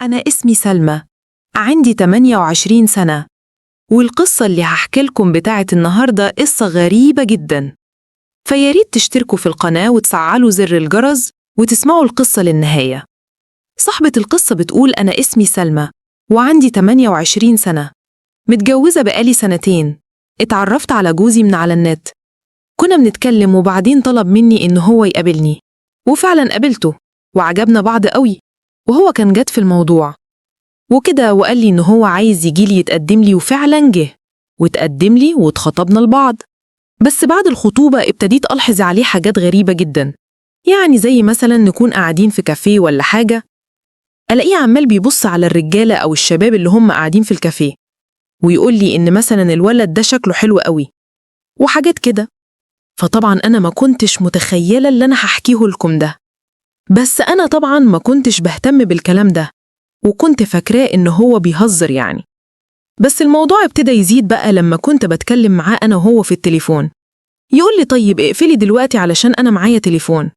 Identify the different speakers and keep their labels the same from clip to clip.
Speaker 1: أنا اسمي سلمى، عندي 28 سنة، والقصة اللي هحكي لكم بتاعت النهاردة قصة غريبة جدا. فياريت تشتركوا في القناة وتفعلوا زر الجرس وتسمعوا القصة للنهاية. صاحبة القصة بتقول أنا اسمي سلمى وعندي 28 سنة، متجوزة بقالي 2 سنين. اتعرفت على جوزي من على النت، كنا بنتكلم وبعدين طلب مني إن هو يقابلني، وفعلا قابلته وعجبنا بعض قوي، وهو كان جد في الموضوع وكده، وقال لي إن هو عايز يجيلي يتقدم لي، وفعلا جه وتقدم لي واتخطبنا لبعض. بس بعد الخطوبة ابتديت ألحظ عليه حاجات غريبة جدا، يعني زي مثلا نكون قاعدين في كافيه ولا حاجة، ألاقيه عمال بيبص على الرجالة أو الشباب اللي هم قاعدين في الكافيه، ويقول لي إن مثلا الولد ده شكله حلو قوي وحاجات كده. فطبعا أنا ما كنتش متخيلة اللي أنا هحكيه لكم ده، بس أنا طبعا ما كنتش بهتم بالكلام ده، وكنت فاكراه إن هو بيهزر يعني. بس الموضوع ابتدى يزيد بقى لما كنت بتكلم معاه أنا وهو في التليفون، يقول لي طيب اقفلي دلوقتي علشان أنا معايا تليفون.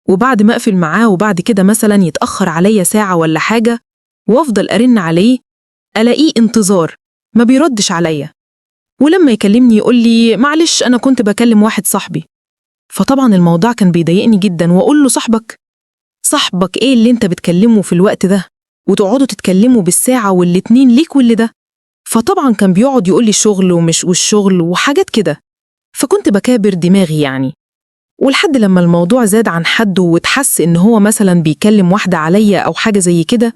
Speaker 1: وبعد ما أقفل معاه وبعد كده مثلا يتأخر عليا ساعة ولا حاجة، وأفضل أرن عليه ألاقيه انتظار، ما بيردش عليا. ولما يكلمني يقول لي معلش أنا كنت بكلم واحد صاحبي. فطبعا الموضوع كان بيضايقني جدا، وأقول له صاحبك إيه اللي أنت بتكلمه في الوقت ده وتقعدوا تتكلموا بالساعة والاتنين ليك واللي ده؟ فطبعا كان بيقعد يقول لي شغل ومش والشغل وحاجات كده، فكنت بكابر دماغي يعني. ولحد لما الموضوع زاد عن حده وتحس إن هو مثلا بيكلم واحدة عليا أو حاجة زي كده،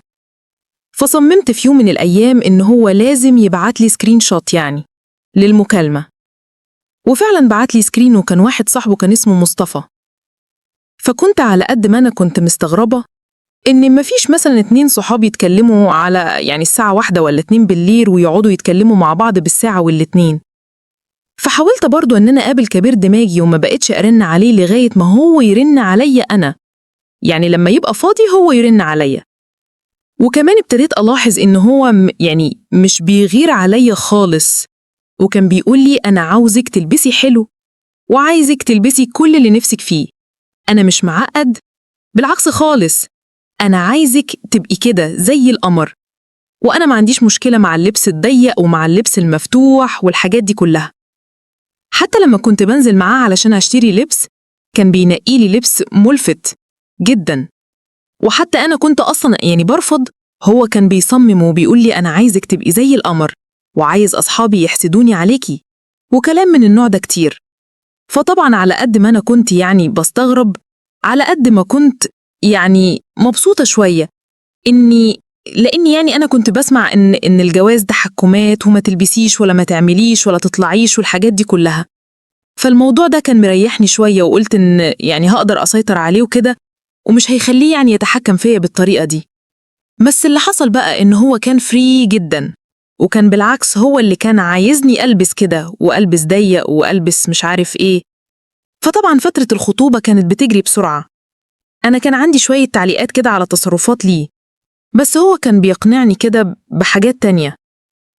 Speaker 1: فصممت في يوم من الأيام إن هو لازم يبعت لي سكرين شوت يعني للمكالمة. وفعلا بعت لي سكرين، وكان واحد صاحبه كان اسمه مصطفى. فكنت على قد ما أنا كنت مستغربة إن مفيش مثلا 2 صحاب يتكلموا على يعني الساعة 1 ولا 2 بالليل ويقعدوا يتكلموا مع بعض بالساعة والاتنين. فحاولت برضو إن أنا أقابل كبير دماغي وما بقتش أرن عليه لغاية ما هو يرن عليا أنا، يعني لما يبقى فاضي هو يرن عليا. وكمان ابتديت ألاحظ إن هو يعني مش بيغير عليا خالص، وكان بيقول لي أنا عاوزك تلبسي حلو وعايزك تلبسي كل اللي نفسك فيه، أنا مش معقد، بالعكس خالص، أنا عايزك تبقي كده زي القمر، وأنا ما عنديش مشكلة مع اللبس الضيق ومع اللبس المفتوح والحاجات دي كلها. حتى لما كنت بنزل معاه علشان أشتري لبس كان بينقي لي لبس ملفت جدا، وحتى أنا كنت أصلا يعني برفض، هو كان بيصمم وبيقول لي أنا عايزك تبقي زي القمر وعايز أصحابي يحسدوني عليكي وكلام من النوع ده كتير. فطبعا على قد ما أنا كنت يعني بستغرب، على قد ما كنت يعني مبسوطة شوية، لأني يعني أنا كنت بسمع إن الجواز ده حكومات وما تلبسيش ولا ما تعمليش ولا تطلعيش والحاجات دي كلها. فالموضوع ده كان مريحني شوية، وقلت إن يعني هقدر أسيطر عليه وكده، ومش هيخليه يعني يتحكم فيا بالطريقة دي. بس اللي حصل بقى إن هو كان فري جدا، وكان بالعكس هو اللي كان عايزني ألبس كده وألبس ضيق وألبس مش عارف إيه. فطبعا فترة الخطوبة كانت بتجري بسرعة، أنا كان عندي شوية تعليقات كده على تصرفات ليه، بس هو كان بيقنعني كده بحاجات تانية،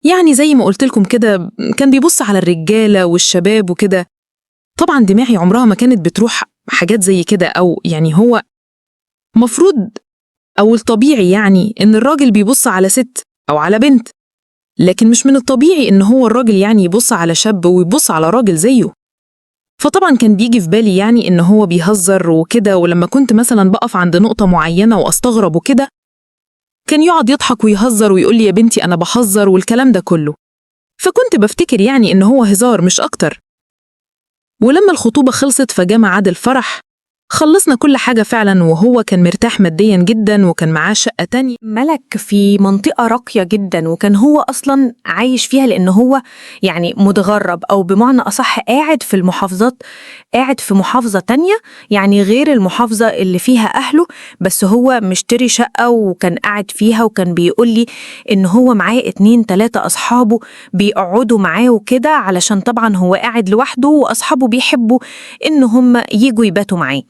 Speaker 1: يعني زي ما قلت لكم كده كان بيبص على الرجالة والشباب وكده. طبعا دماغي عمرها ما كانت بتروح حاجات زي كده، أو يعني هو مفروض أو الطبيعي يعني إن الراجل بيبص على ست أو على بنت، لكن مش من الطبيعي إن هو الراجل يعني يبص على شاب ويبص على راجل زيه. فطبعا كان بيجي في بالي يعني إن هو بيهزر وكده، ولما كنت مثلا بقف عند نقطة معينة وأستغرب وكده كان يقعد يضحك ويهزر ويقول لي يا بنتي أنا بهزر والكلام ده كله. فكنت بفتكر يعني إن هو هزار مش أكتر. ولما الخطوبة خلصت فجاء ميعاد الفرح، خلصنا كل حاجة فعلا، وهو كان مرتاح ماديا جدا وكان معاه شقة تانية.
Speaker 2: ملك في منطقة راقية جدا، وكان هو أصلا عايش فيها لأنه هو يعني متغرب، أو بمعنى أصح قاعد في المحافظات، قاعد في محافظة تانية يعني غير المحافظة اللي فيها أهله، بس هو مشتري شقة وكان قاعد فيها. وكان بيقول لي إن هو معاه 2 3 أصحابه بيقعدوا معاه وكده، علشان طبعا هو قاعد لوحده وأصحابه بيحبوا إن هم يجوا يباتوا معاه.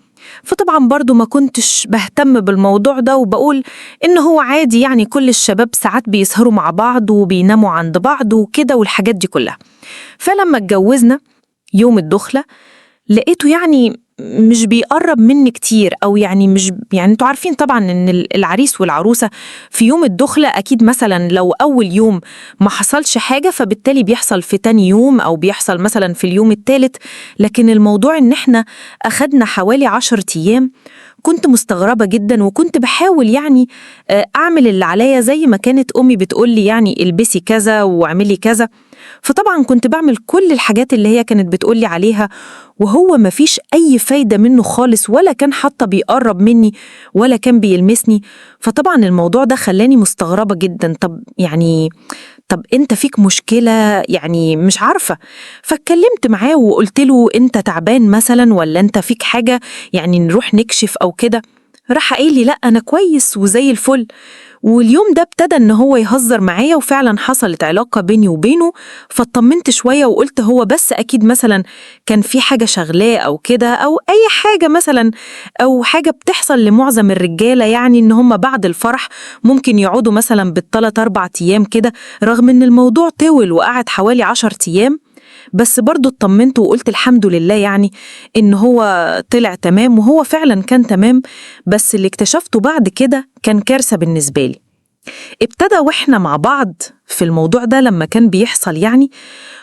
Speaker 2: فطبعا برضو ما كنتش بهتم بالموضوع ده، وبقول إن هو عادي، يعني كل الشباب ساعات بيسهروا مع بعض وبيناموا عند بعض وكده والحاجات دي كلها. فلما اتجوزنا يوم الدخلة لقيته يعني مش بيقرب مني كتير، أو يعني مش يعني انتوا عارفين طبعا إن العريس والعروسة في يوم الدخلة أكيد مثلا لو أول يوم ما حصلش حاجة فبالتالي بيحصل في تاني يوم أو بيحصل مثلا في اليوم الثالث. لكن الموضوع إن احنا أخدنا حوالي 10 أيام، كنت مستغربة جدا وكنت بحاول يعني أعمل اللي عليا زي ما كانت أمي بتقولي يعني البسي كذا واعملي كذا. فطبعا كنت بعمل كل الحاجات اللي هي كانت بتقولي عليها، وهو مفيش أي فايدة منه خالص، ولا كان حتى بيقرب مني ولا كان بيلمسني. فطبعا الموضوع ده خلاني مستغربة جدا. طب انت فيك مشكلة؟ يعني مش عارفة. فاتكلمت معاه وقلت له انت تعبان مثلا ولا انت فيك حاجة، يعني نروح نكشف او كده. راح قايل لي لا انا كويس وزي الفل. واليوم ده ابتدى ان هو يهزر معايا، وفعلا حصلت علاقة بيني وبينه. فاطمنت شوية وقلت هو بس اكيد مثلا كان في حاجة شغلاه او كده، او اي حاجة مثلا، او حاجة بتحصل لمعظم الرجالة، يعني ان هم بعد الفرح ممكن يقعدوا مثلا بال3-4 ايام كده، رغم ان الموضوع طول وقعد حوالي 10 ايام. بس برضو اطمنت وقلت الحمد لله يعني إن هو طلع تمام، وهو فعلا كان تمام. بس اللي اكتشفته بعد كده كان كارثة بالنسبة لي. ابتدى وإحنا مع بعض في الموضوع ده لما كان بيحصل، يعني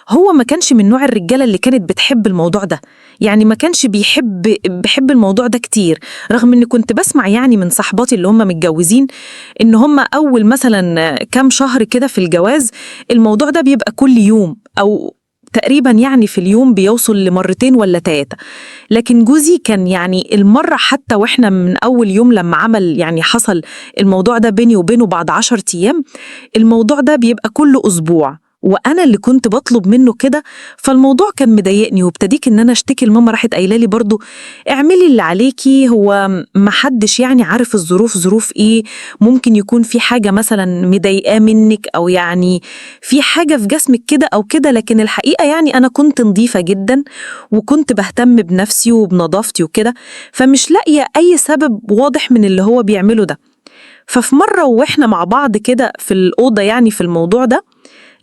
Speaker 2: هو ما كانش من نوع الرجالة اللي كانت بتحب الموضوع ده، يعني ما كانش بيحب الموضوع ده كتير. رغم إني كنت بسمع يعني من صحباتي اللي هم متجوزين إن هم أول مثلا كام شهر كده في الجواز الموضوع ده بيبقى كل يوم، أو تقريبا يعني في اليوم بيوصل لمرتين ولا 3. لكن جوزي كان يعني المرة حتى وإحنا من أول يوم لما عمل يعني حصل الموضوع ده بيني وبينه بعد 10 أيام، الموضوع ده بيبقى كل أسبوع، وأنا اللي كنت بطلب منه كده. فالموضوع كان مضايقني، وابتديك إن أنا أشتكي لماما. راحت قايلة لي برضو اعملي اللي عليكي، هو محدش يعني عارف الظروف ظروف إيه، ممكن يكون في حاجة مثلا مضايقاه منك، أو يعني في حاجة في جسمك كده أو كده. لكن الحقيقة يعني أنا كنت نظيفة جدا وكنت بهتم بنفسي وبنظافتي وكده، فمش لاقية أي سبب واضح من اللي هو بيعمله ده. ففي مرة وإحنا مع بعض كده في الأوضة يعني في الموضوع ده،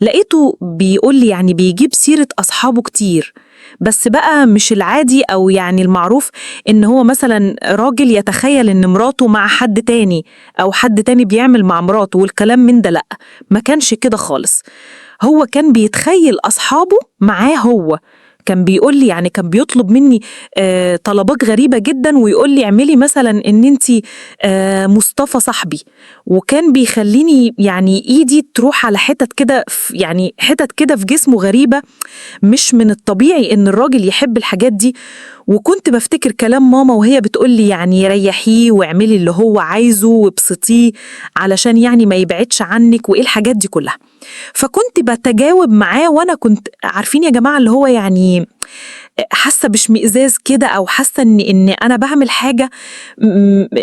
Speaker 2: لقيته بيقول لي يعني بيجيب سيرة أصحابه كتير، بس بقى مش العادي أو يعني المعروف إن هو مثلا راجل يتخيل إن مراته مع حد تاني أو حد تاني بيعمل مع مراته والكلام من ده. لأ، ما كانش كده خالص. هو كان بيتخيل أصحابه معاه هو. كان بيقول لي يعني كان بيطلب مني طلبات غريبة جدا، ويقول لي اعملي مثلا ان انتي مصطفى صاحبي، وكان بيخليني يعني ايدي تروح على حتت كده، يعني حتت كده في جسمه غريبة. مش من الطبيعي ان الراجل يحب الحاجات دي. وكنت بفتكر كلام ماما وهي بتقول لي يعني ريحيه واعملي اللي هو عايزه وابسطيه علشان يعني ما يبعدش عنك وايه الحاجات دي كلها. فكنت بتجاوب معاه، وانا كنت عارفين يا جماعة اللي هو يعني حاسة باشمئزاز كده، او حاسة ان انا بعمل حاجة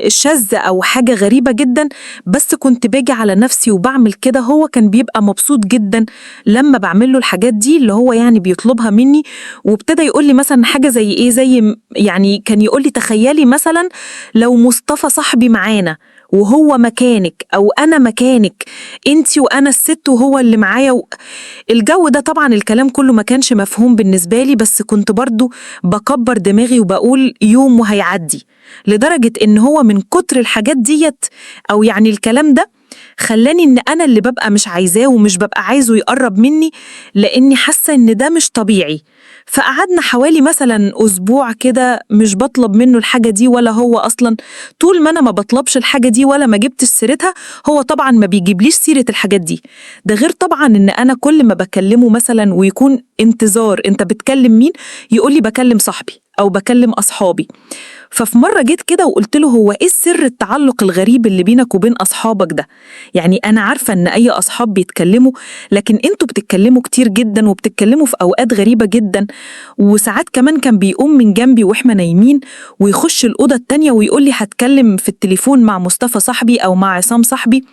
Speaker 2: شاذة او حاجة غريبة جدا. بس كنت باجي على نفسي وبعمل كده. هو كان بيبقى مبسوط جدا لما بعمل له الحاجات دي اللي هو يعني بيطلبها مني. وابتدى يقول لي مثلا حاجة زي ايه، زي يعني كان يقول لي تخيلي مثلا لو مصطفى صاحبي معانا وهو مكانك، أو أنا مكانك أنتي وأنا الست وهو اللي معايا الجو ده. طبعا الكلام كله ما كانش مفهوم بالنسبة لي، بس كنت برضو بكبر دماغي وبقول يوم وهيعدي. لدرجة إن هو من كتر الحاجات ديت أو يعني الكلام ده خلاني إن أنا اللي ببقى مش عايزاه ومش ببقى عايزه يقرب مني، لأني حاسة إن ده مش طبيعي. فقعدنا حوالي مثلا أسبوع كده مش بطلب منه الحاجة دي، ولا هو أصلا طول ما أنا ما بطلبش الحاجة دي ولا ما جبتش سيرتها هو طبعا ما بيجيبليش سيرة الحاجات دي. ده غير طبعا إن أنا كل ما بكلمه مثلا ويكون انتظار أنت بتكلم مين، يقولي بكلم صاحبي أو بكلم أصحابي. ففي مرة جيت كده وقلت له هو إيه سر التعلق الغريب اللي بينك وبين أصحابك ده؟ يعني أنا عارفة إن أي أصحاب بيتكلموا، لكن أنتوا بتتكلموا كتير جدا وبتتكلموا في أوقات غريبة جدا. وساعات كمان كان بيقوم من جنبي وإحنا نايمين ويخش الأوضة التانية ويقول لي هتكلم في التليفون مع مصطفى صاحبي أو مع عصام صاحبي.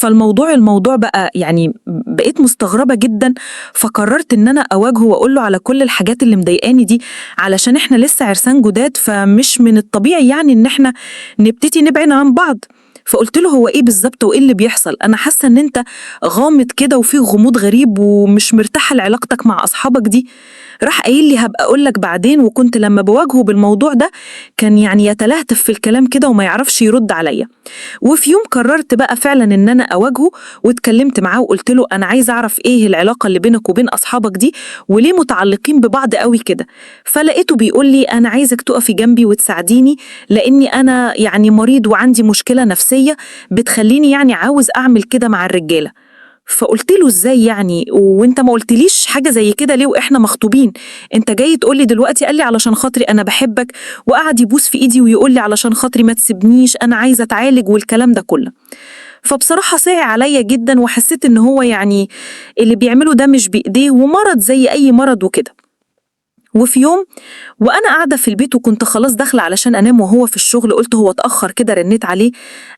Speaker 2: الموضوع بقى يعني بقيت مستغربة جدا. فقررت إن أنا أواجهه وأقول له على كل الحاجات اللي مضايقاني دي، علشان إحنا لسه عرسان جداد، فمش من الطبيعي يعني إن إحنا نبتدي نبعد عن بعض.
Speaker 1: فقلت له هو إيه بالظبط وإيه اللي بيحصل؟ أنا حاسة إن أنت غامض كده وفيه غموض غريب ومش مرتاحة لعلاقتك مع أصحابك دي. راح قايل لي هبقى أقولك بعدين، وكنت لما بواجهه بالموضوع ده كان يعني يتلهتف في الكلام كده وما يعرفش يرد عليا. وفي يوم قررت بقى فعلا إن أنا أواجهه، واتكلمت معاه وقلت له أنا عايزة أعرف إيه العلاقة اللي بينك وبين أصحابك دي وليه متعلقين ببعض قوي كده. فلقيته بيقول لي أنا عايزك تقفي جنبي وتساعديني، لأني أنا يعني مريض وعندي مشكلة نفسية بتخليني يعني عاوز أعمل كده مع الرجالة. فقلت له ازاي يعني وانت ما قلتليش حاجة زي كده ليه واحنا مخطوبين؟ انت جاي تقولي دلوقتي؟ قال لي علشان خاطري انا بحبك، وقعد يبوس في ايدي ويقول لي علشان خاطري ما تسيبنيش، انا عايزة اتعالج والكلام ده كله. فبصراحة صعي عليا جدا وحسيت ان هو يعني اللي بيعمله ده مش بايديه ومرض زي اي مرض وكده. وفي يوم وانا قاعده في البيت وكنت خلاص داخله علشان انام وهو في الشغل، قلت هو اتاخر كده، رنيت عليه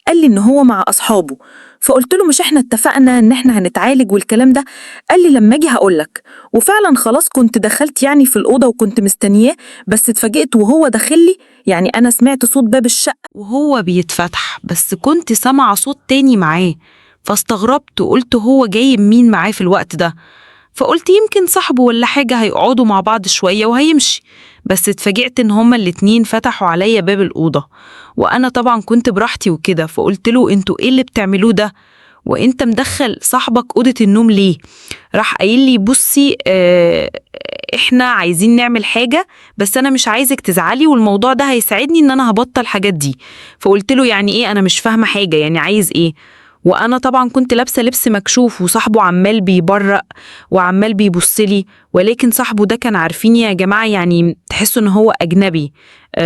Speaker 1: قال لي ان هو مع اصحابه. فقلت له مش احنا اتفقنا ان احنا هنتعالج والكلام ده؟ قال لي لما اجي هقولك. وفعلا خلاص كنت دخلت يعني في الاوضه وكنت مستنياه، بس اتفاجئت وهو داخل لي، يعني انا سمعت صوت باب الشقه
Speaker 3: وهو بيتفتح، بس كنت سامعة صوت تاني معاه، فاستغربت وقلت هو جايب مين معاه في الوقت ده؟ فقلت يمكن صاحبه ولا حاجة هيقعدوا مع بعض شوية وهيمشي. بس اتفاجئت ان هما الاتنين فتحوا عليا باب الأوضة، وأنا طبعا كنت براحتي وكده. فقلت له انتوا ايه اللي بتعملوه ده؟ وانت مدخل صاحبك أوضة النوم ليه؟ راح قايل لي بصي احنا عايزين نعمل حاجة، بس انا مش عايزك تزعلي، والموضوع ده هيساعدني ان انا هبطل الحاجات دي. فقلت له يعني ايه؟ انا مش فاهمة حاجة، يعني عايز ايه؟ وانا طبعا كنت لابسه لبس مكشوف وصاحبه عمال بيبرق وعمال بيبصلي، ولكن صاحبه ده كان عارفين يا جماعه، يعني تحسوا ان هو اجنبي،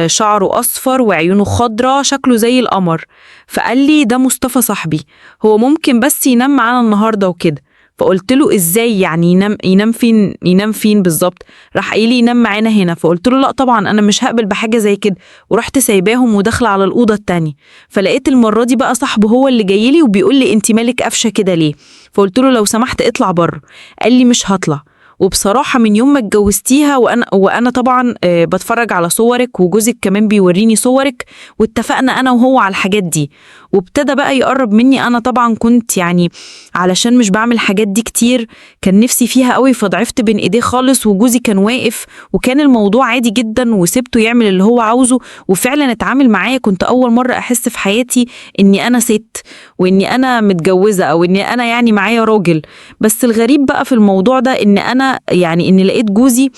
Speaker 3: شعره اصفر وعيونه خضرة، شكله زي القمر. فقال لي ده مصطفى صاحبي، هو ممكن بس ينام معانا النهارده وكده. فقلت له ازاي يعني ينام فين؟ ينام فين بالظبط؟ راح قايل لي ينام معانا هنا. فقلت له لا طبعا انا مش هقبل بحاجه زي كده، ورحت سايباهم وداخله على الاوضه التانية. فلقيت المره دي بقى صاحبه هو اللي جاي لي وبيقول لي انت مالك قافشه كده ليه؟ فقلت له لو سمحت اطلع بره. قال لي مش هطلع. وبصراحة من يوم ما اتجوزتيها وأنا طبعا بتفرج على صورك، وجوزك كمان بيوريني صورك، واتفقنا أنا وهو على الحاجات دي. وابتدى بقى يقرب مني. أنا طبعا كنت يعني علشان مش بعمل الحاجات دي كتير كان نفسي فيها قوي، فضعفت بين إيديه خالص، وجوزي كان واقف وكان الموضوع عادي جدا، وسبته يعمل اللي هو عاوزه. وفعلا اتعامل معايا. كنت أول مرة أحس في حياتي إني أنا ست، وإني أنا متجوزة، أو إني أنا يعني معايا راجل. بس الغريب بقى في الموضوع ده إن أنا يعني إني لقيت جوزي،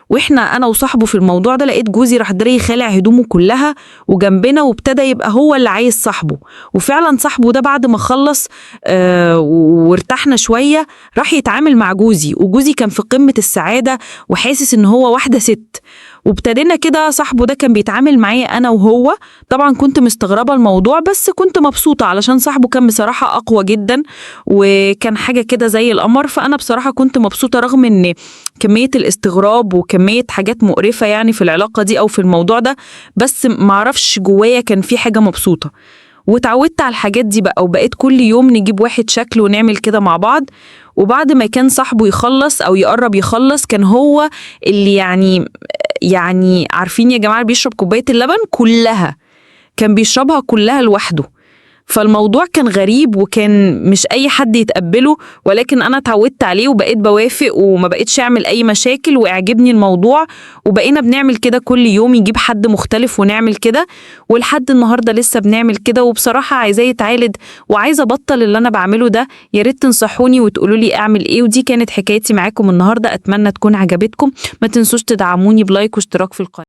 Speaker 3: واحنا انا وصاحبه في الموضوع ده، لقيت جوزي راح دري خالع هدومه كلها وجنبنا، وابتدى يبقى هو اللي عايز صاحبه. وفعلا صاحبه ده بعد ما خلص وارتحنا شوية راح يتعامل مع جوزي، وجوزي كان في قمة السعادة وحاسس ان هو واحدة ست. وابتدينا كده، صاحبه ده كان بيتعامل معايا انا وهو. طبعا كنت مستغربة الموضوع بس كنت مبسوطة علشان صاحبه كان بصراحة اقوى جدا وكان حاجة كده زي القمر. فانا بصراحة كنت مبسوطة رغم ان كمية الاستغراب وكمية حاجات مقرفة يعني في العلاقة دي او في الموضوع ده، بس معرفش جوايا كان في حاجة مبسوطة. واتعودت على الحاجات دي بقى، وبقيت كل يوم نجيب واحد شكل ونعمل كده مع بعض. وبعد ما كان صاحبه يخلص او يقرب يخلص كان هو اللي يعني عارفين يا جماعة بيشرب كوباية اللبن كلها، كان بيشربها كلها لوحده. فالموضوع كان غريب وكان مش اي حد يتقبله، ولكن انا اتعودت عليه وبقيت بوافق وما بقيتش اعمل اي مشاكل واعجبني الموضوع. وبقينا بنعمل كده كل يوم، يجيب حد مختلف ونعمل كده، ولحد النهارده لسه بنعمل كده. وبصراحة عايزاه يتعالج وعايزة ابطل اللي انا بعمله ده. يا ريت تنصحوني وتقولوا لي اعمل ايه. ودي كانت حكايتي معاكم النهارده، اتمنى تكون عجبتكم. ما تنسوش تدعموني بلايك واشتراك في القناة.